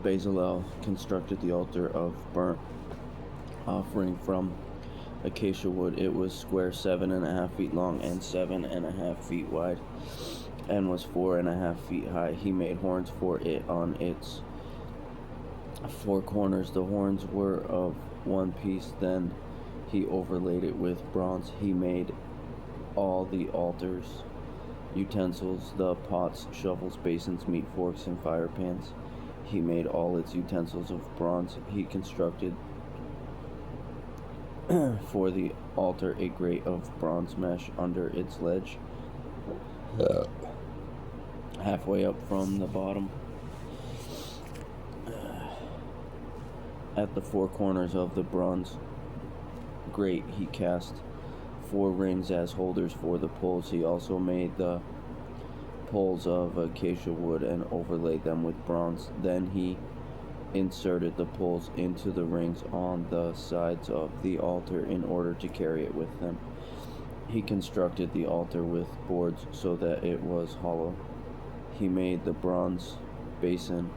Bezalel constructed the altar of burnt offering from acacia wood. It was square 7.5 feet long and 7.5 feet wide, and was 4.5 feet high. He made horns for it on its 4 corners. The horns were of one piece. Then he overlaid it with bronze. He made all the altar's utensils, the pots, shovels, basins, meat forks, and fire pans. He made all its utensils of bronze. He constructed for the altar a grate of bronze mesh under its ledge, halfway up from the bottom. At the 4 corners of the bronze grate he cast 4 rings as holders for the poles. He also made the poles of acacia wood and overlaid them with bronze. Then he inserted the poles into the rings on the sides of the altar in order to carry it with them. He constructed the altar with boards so that it was hollow. He made the bronze basin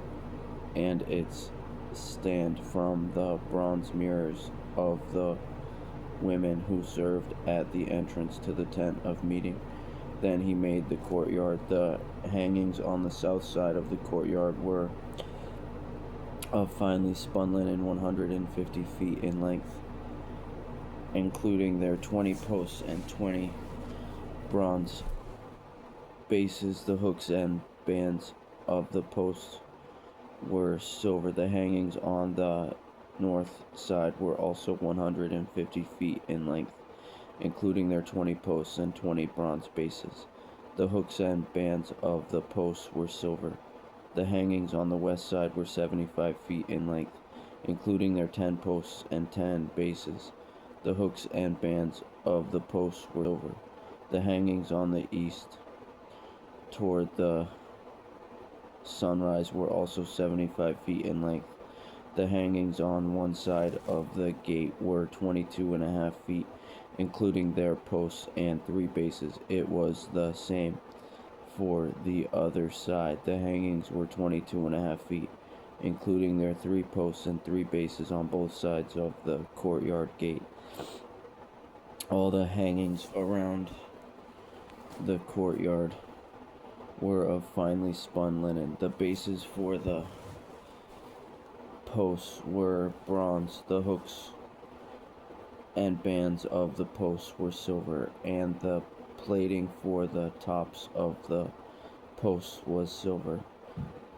and its stand from the bronze mirrors of the women who served at the entrance to the tent of meeting. Then he made the courtyard. The hangings on the south side of the courtyard were of finely spun linen, 150 feet in length, including their 20 posts and 20 bronze bases. The hooks and bands of the posts were silver. The hangings on the north side were also 150 feet in length, including their 20 posts and 20 bronze bases. The hooks and bands of the posts were silver. The hangings on the west side were 75 feet in length, including their 10 posts and 10 bases. The hooks and bands of the posts were silver. The hangings on the east toward the sunrise were also 75 feet in length. The hangings on one side of the gate were 22.5 feet, including their posts and 3 bases. It was the same for the other side. The hangings were 22.5 feet, including their 3 posts and 3 bases on both sides of the courtyard gate. All the hangings around the courtyard were of finely spun linen. The bases for the posts were bronze. The hooks and bands of the posts were silver, and the plating for the tops of the posts was silver.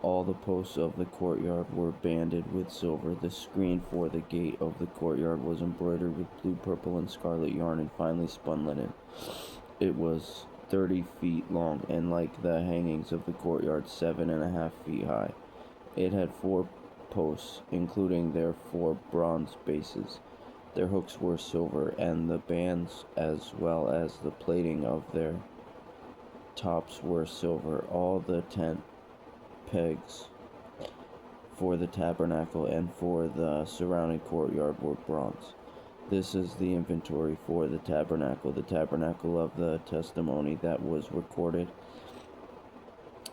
All the posts of the courtyard were banded with silver. The screen for the gate of the courtyard was embroidered with blue, purple, and scarlet yarn and finely spun linen. It was 30 feet long, and like the hangings of the courtyard, 7.5 feet high. It had 4 posts, including their 4 bronze bases. Their hooks were silver, and the bands, as well as the plating of their tops, were silver. All the tent pegs for the tabernacle and for the surrounding courtyard were bronze. This is the inventory for the tabernacle of the testimony that was recorded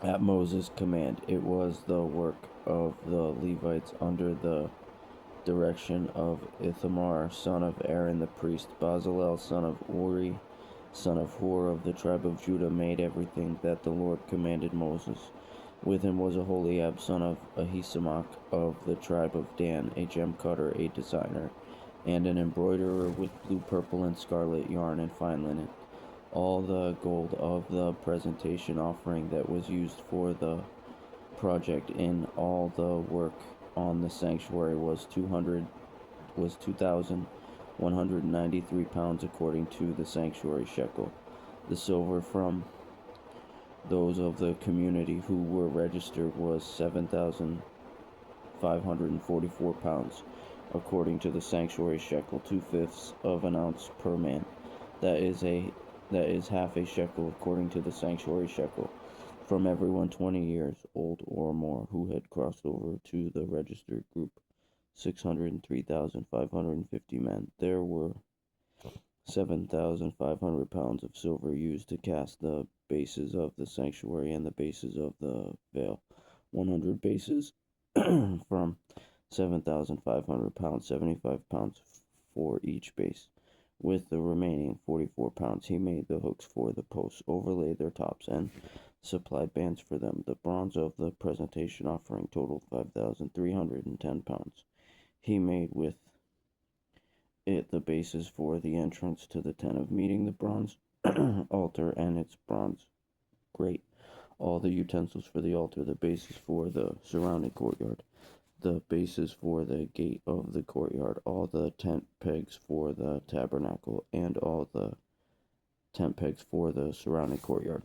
at Moses' command. It was the work of the Levites under the direction of Ithamar, son of Aaron the priest. Bezalel, son of Uri, son of Hur of the tribe of Judah, made everything that the Lord commanded Moses. With him was Aholiab, son of Ahisamach of the tribe of Dan, a gem cutter, a designer, and an embroiderer with blue, purple, and scarlet yarn and fine linen. All the gold of the presentation offering that was used for the project in all the work on the sanctuary was 2,193 pounds according to the sanctuary shekel. The silver from those of the community who were registered was 7,544 pounds according to the sanctuary shekel, 2/5 of an ounce per man. That is half a shekel according to the sanctuary shekel, from everyone 20 years old or more who had crossed over to the registered group, 603,550 men. There were 7,500 pounds of silver used to cast the bases of the sanctuary and the bases of the veil, 100 bases from 7,500 pounds, 75 pounds for each base. With the remaining 44 pounds, he made the hooks for the posts, overlaid their tops, and supplied bands for them. The bronze of the presentation offering totaled 5,310 pounds. He made with it the bases for the entrance to the tent of meeting, the bronze altar and its bronze grate, all the utensils for the altar, the bases for the surrounding courtyard, the bases for the gate of the courtyard, all the tent pegs for the tabernacle, and all the tent pegs for the surrounding courtyard.